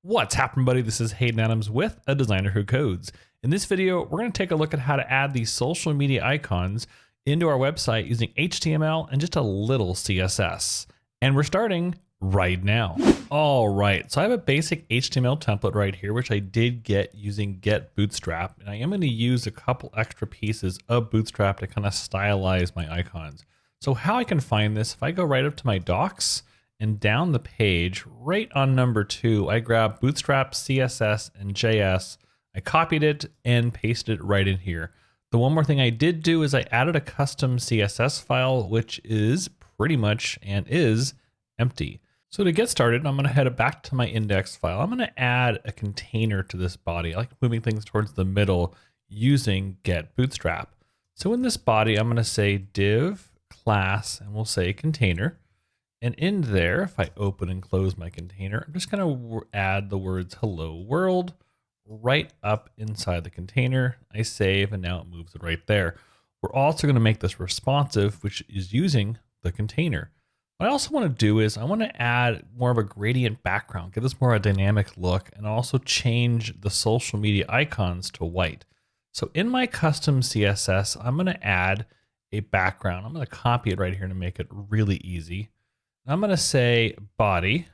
What's happening, buddy? This is Hayden Adams with A Designer Who Codes. In this video, we're going to take a look at how to add these social media icons into our website using HTML and just a little CSS. And we're starting right now. All right, so I have a basic HTML template right here, which I did get using Get Bootstrap. And I am going to use a couple extra pieces of Bootstrap to kind of stylize my icons. So how I can find this, if I go right up to my docs, and down the page, right on number 2, I grabbed Bootstrap, CSS, and JS. I copied it and pasted it right in here. The one more thing I did do is I added a custom CSS file, which is pretty much and is empty. So to get started, I'm going to head back to my index file. I'm going to add a container to this body. I like moving things towards the middle using Get Bootstrap. So in this body, I'm going to say div class, and we'll say container. And in there, if I open and close my container, I'm just going to add the words hello world right up inside the container. I save, and now it moves it right there. We're also going to make this responsive, which is using the container. What I also want to do is I want to add more of a gradient background, give this more of a dynamic look, and also change the social media icons to white. So in my custom CSS, I'm going to add a background. I'm going to copy it right here to make it really easy. I'm going to say body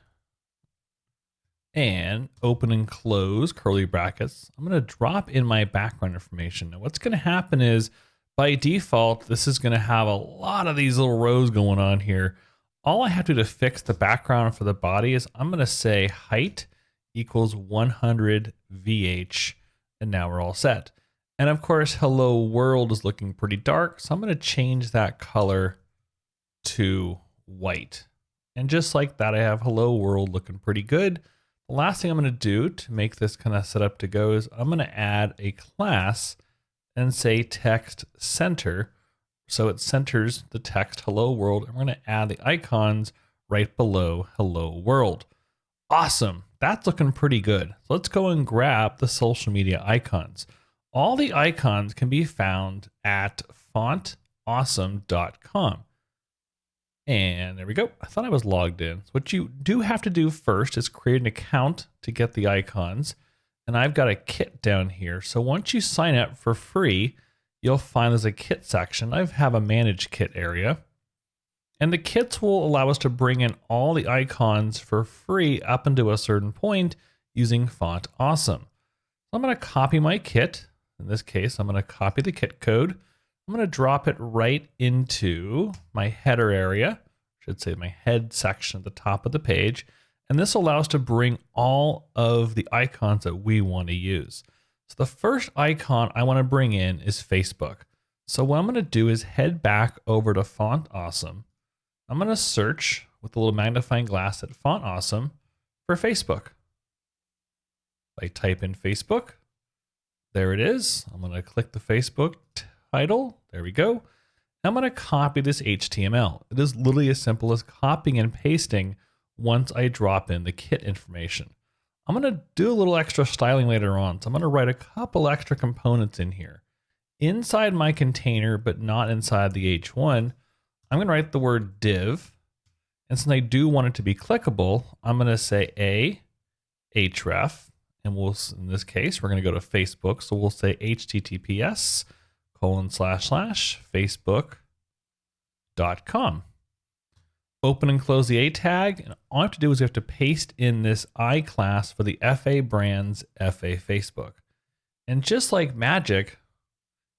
and open and close curly brackets. I'm going to drop in my background information. Now what's going to happen is by default, this is going to have a lot of these little rows going on here. All I have to do to fix the background for the body is I'm going to say height equals 100 VH, and now we're all set. And of course, hello world is looking pretty dark. So I'm going to change that color to white. And just like that, I have hello world looking pretty good. The last thing I'm going to do to make this kind of set up to go is I'm going to add a class and say text center. So it centers the text hello world. And we're going to add the icons right below hello world. Awesome. That's looking pretty good. So let's go and grab the social media icons. All the icons can be found at fontawesome.com. And there we go. I thought I was logged in. So what you do have to do first is create an account to get the icons. And I've got a kit down here. So once you sign up for free, you'll find there's a kit section. I have a manage kit area. And the kits will allow us to bring in all the icons for free up until a certain point using Font Awesome. So I'm going to copy my kit. In this case, I'm going to copy the kit code. I'm going to drop it right into my header area, I should say my head section at the top of the page. And this allows us to bring all of the icons that we want to use. So the first icon I want to bring in is Facebook. So what I'm going to do is head back over to Font Awesome. I'm going to search with a little magnifying glass at Font Awesome for Facebook. I type in Facebook. There it is. I'm going to click the Facebook title. There we go. I'm going to copy this HTML. It is literally as simple as copying and pasting once I drop in the kit information. I'm going to do a little extra styling later on. So I'm going to write a couple extra components in here. Inside my container, but not inside the H1, I'm going to write the word div. And since I do want it to be clickable, I'm going to say href. And we'll, in this case, we're going to go to Facebook. So we'll say https://facebook.com. Open and close the A tag. And all I have to do is we have to paste in this I class for the FA brands FA Facebook. And just like magic,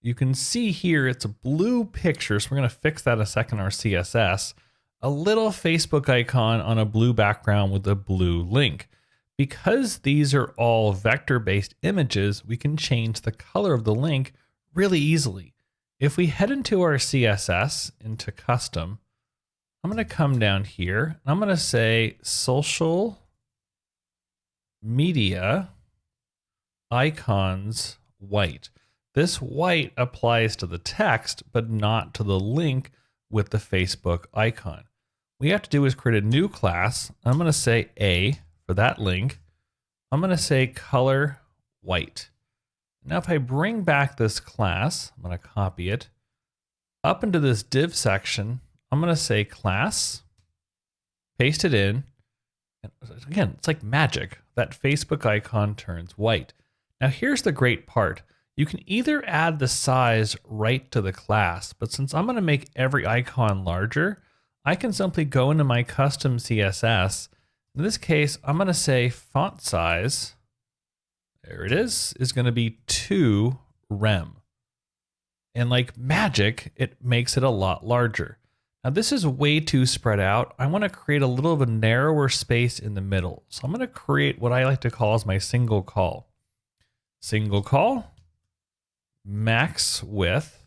you can see here it's a blue picture. So we're going to fix that in a second, our CSS. A little Facebook icon on a blue background with a blue link. Because these are all vector-based images, we can change the color of the link really easily. If we head into our CSS, into custom, I'm going to come down here and I'm going to say social media icons white. This white applies to the text, but not to the link with the Facebook icon. What we have to do is create a new class. I'm going to say A for that link. I'm going to say color white. Now, if I bring back this class, I'm going to copy it up into this div section. I'm going to say class, paste it in, And again, it's like magic. That Facebook icon turns white. Now here's the great part. You can either add the size right to the class, but since I'm going to make every icon larger, I can simply go into my custom CSS. In this case, I'm going to say font size, there it is going to be 2 rem. And like magic, it makes it a lot larger. Now this is way too spread out. I want to create a little of a narrower space in the middle. So I'm going to create what I like to call as my single call. Single call, max width,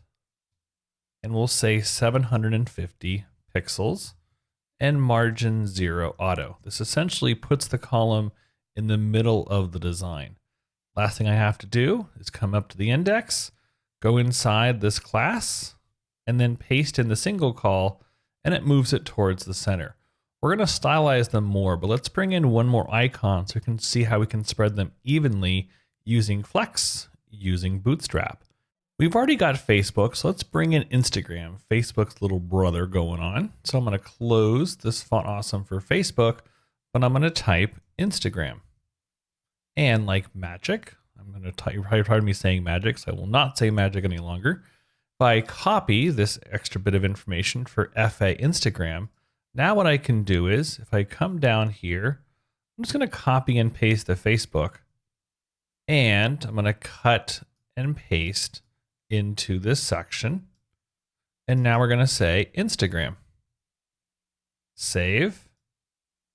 and we'll say 750 pixels, and margin 0 auto. This essentially puts the column in the middle of the design. Last thing I have to do is come up to the index, go inside this class, and then paste in the single call, and it moves it towards the center. We're going to stylize them more, but let's bring in one more icon so you can see how we can spread them evenly using Flex, using Bootstrap. We've already got Facebook, so let's bring in Instagram, Facebook's little brother going on. So I'm going to close this Font Awesome for Facebook, but I'm going to type Instagram. And like magic, I'm going to type, you've heard me saying magic, so I will not say magic any longer. If I copy this extra bit of information for FA Instagram, now what I can do is, if I come down here, I'm just going to copy and paste the Facebook. And I'm going to cut and paste into this section. And now we're going to say Instagram. Save.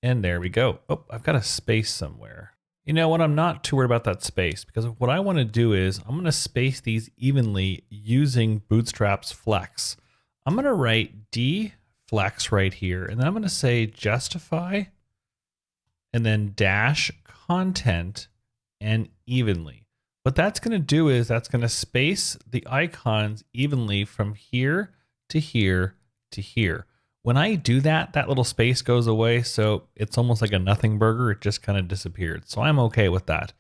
And there we go. Oh, I've got a space somewhere. You know what? I'm not too worried about that space because what I want to do is I'm going to space these evenly using Bootstrap's Flex. I'm going to write D Flex right here. And then I'm going to say justify and then dash content and evenly. What that's going to do is that's going to space the icons evenly from here to here to here. When I do that, that little space goes away. So it's almost like a nothing burger. It just kind of disappeared. So I'm okay with that.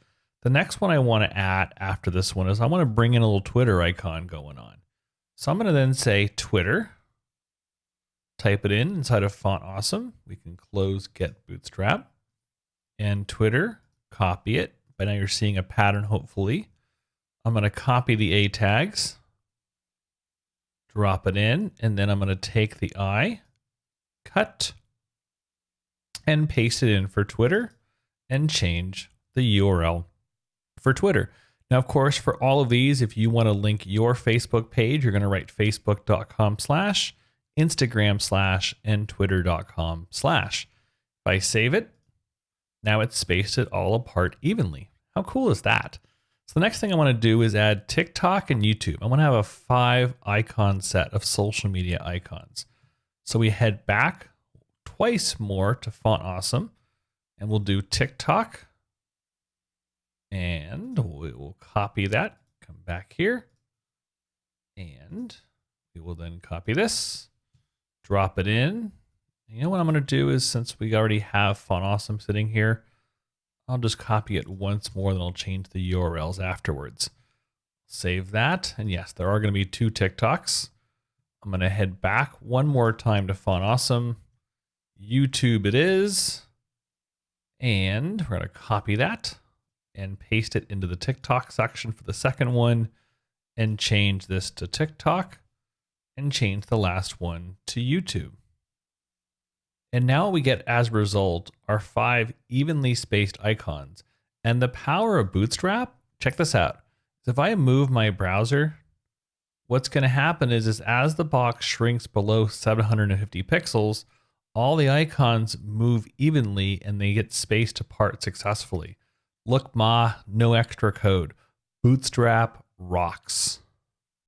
The next one I want to add after this one is I want to bring in a little Twitter icon going on. So I'm going to then say Twitter, type it in inside of Font Awesome. We can close Get Bootstrap and Twitter, copy it. By now you're seeing a pattern, hopefully. I'm going to copy the A tags, drop it in, and then I'm going to take the I, cut, and paste it in for Twitter, and change the URL for Twitter. Now, of course, for all of these, if you want to link your Facebook page, you're going to write facebook.com/, Instagram/ and twitter.com/. If I save it, now it's spaced it all apart evenly. How cool is that? So the next thing I want to do is add TikTok and YouTube. I want to have a 5 icon set of social media icons. So we head back twice more to Font Awesome, and we'll do TikTok, and we will copy that, come back here, and we will then copy this, drop it in. You know what I'm going to do is, since we already have Font Awesome sitting here, I'll just copy it once more, then I'll change the URLs afterwards. Save that. And yes, there are going to be 2 TikToks. I'm going to head back one more time to Font Awesome. YouTube it is. And we're going to copy that and paste it into the TikTok section for the second one and change this to TikTok and change the last one to YouTube. And now we get, as a result, our 5 evenly spaced icons. And the power of Bootstrap, check this out. If I move my browser, what's going to happen is as the box shrinks below 750 pixels, all the icons move evenly and they get spaced apart successfully. Look, no extra code. Bootstrap rocks.